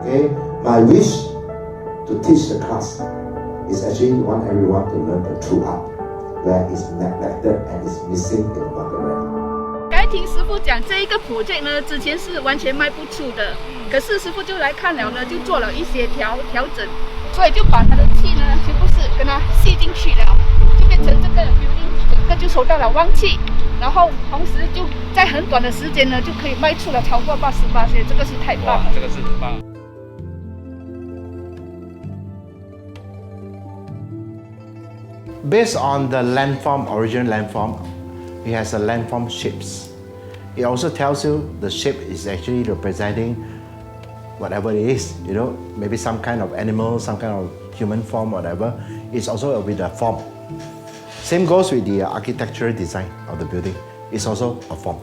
Okay, my wish to teach the class is actually want everyone to learn the true art, where it's neglected and is missing in the market right now. 刚才听师傅讲，这一个 project 呢，之前是完全卖不出的，可是师傅就来看了呢，就做了一些调整，所以就把它的气呢，全部是跟它吸进去了，就变成这个 building 整个就收到了旺气，然后同时就在很短的时间呢，就可以卖出了超过88%，这个是太棒了。这个是棒。Based on the landform, original landform, it has a landform shapes. It also tells you the shape is actually representing whatever it is, you know, maybe some kind of animal, some kind of human form, whatever. It's also with a form. Same goes with the architectural design of the building. It's also a form.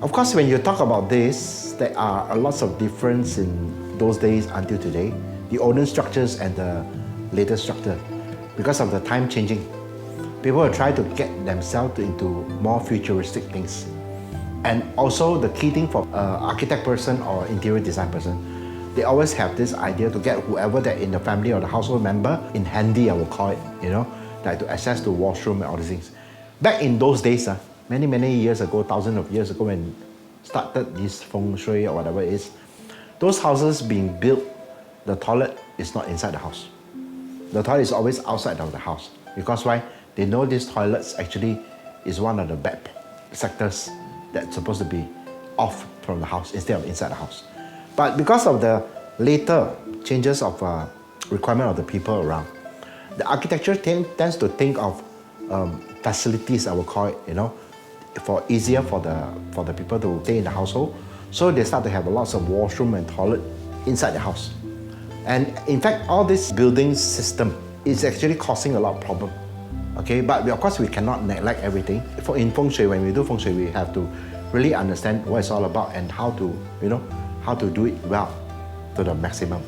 Of course, when you talk about this, there are a lot of difference in those days until today. The olden structures and the later structure. Because of the time changing, people will try to get themselves into more futuristic things. And also the key thing for architect person or interior design person, they always have this idea to get whoever that in the family or the household member in handy, I will call it, you know, like to access to washroom and all these things. Back in those days, many years ago, thousands of years ago when started this feng shui or whatever it is, those houses being built, the toilet is not inside the house. The toilet is always outside of the house. Because why? They know these toilets actually is one of the bad sectors that's supposed to be off from the house instead of inside the house. But because of the later changes of requirement of the people around, the architecture tends to think of facilities, I will call it, you know, for easier for the people to stay in the household. So they start to have lots of washroom and toilet inside the house. And in fact, all this building system is actually causing a lot of problem. Okay, but of course we cannot neglect everything. In feng shui, when we do feng shui, we have to really understand what it's all about and how to, you know, how to do it well to the maximum.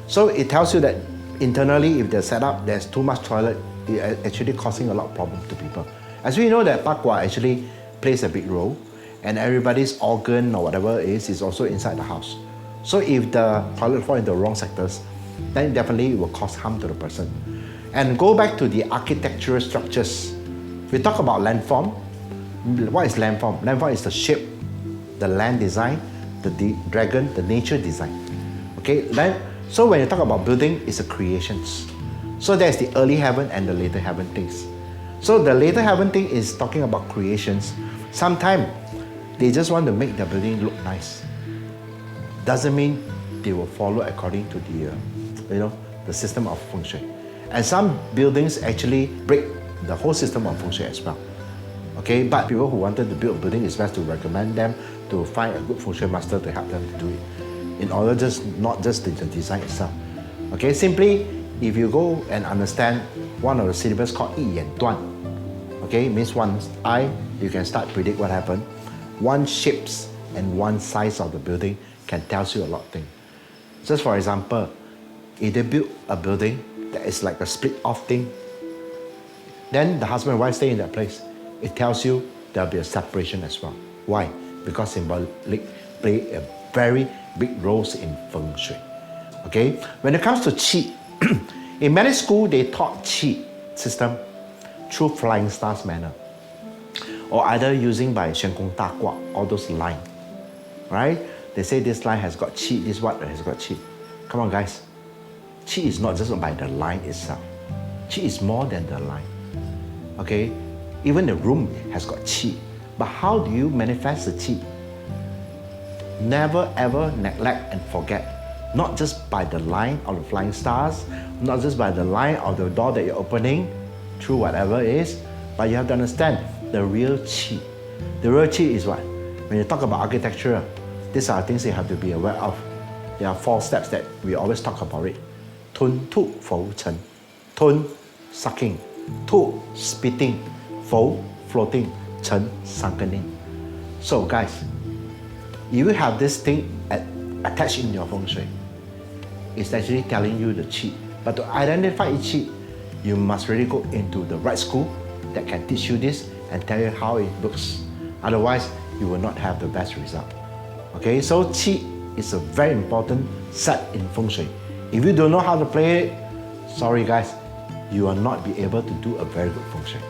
So it tells you that internally, if the setup there's too much toilet, it's actually causing a lot of problem to people. As we know that Pakwa actually plays a big role, and everybody's organ or whatever it is also inside the house. So if the toilet fall into the wrong sectors, then definitely it will cause harm to the person. And go back to the architectural structures. We talk about landform. What is landform? Landform is the shape, the land design, the dragon, the nature design. Okay, so when you talk about building, it's a creations. So there's the early heaven and the later heaven things. So the later heaven thing is talking about creations. Sometimes they just want to make the building look nice. Doesn't mean they will follow according to the, you know, the system of feng shui. And some buildings actually break the whole system of feng shui as well. Okay, but people who wanted to build a building, it's best to recommend them to find a good feng shui master to help them to do it. In order not just the design itself. Okay, simply if you go and understand one of the syllabus called 一眼断, okay, means one eye, you can start predict what happened. One shapes and one size of the building can tell you a lot of things. Just for example, if they build a building that is like a split off thing, then the husband and wife stay in that place. It tells you there'll be a separation as well. Why? Because symbolic play a very big role in feng shui. Okay? When it comes to qi, in many schools they taught qi system through flying stars manner, or either using by Shen Gong Da Gua, all those lines, right? They say this line has got qi, this one has got qi. Come on guys, qi is not just by the line itself. Qi is more than the line. Okay? Even the room has got qi. But how do you manifest the qi? Never ever neglect and forget. Not just by the line of the flying stars, not just by the line of the door that you're opening, through whatever it is, but you have to understand the real qi. The real qi is what? When you talk about architecture, these are things you have to be aware of. There are 4 steps that we always talk about it. Tun, tu, fo, chen. Tun, sucking. Tu, spitting. Fo, floating. Chen, sunken in. So guys, you have this thing attached in your feng shui. It's actually telling you the qi. But to identify qi, you must really go into the right school that can teach you this and tell you how it looks. Otherwise, you will not have the best result. Okay, so qi is a very important set in feng shui. If you don't know how to play it, sorry guys, you will not be able to do a very good feng shui.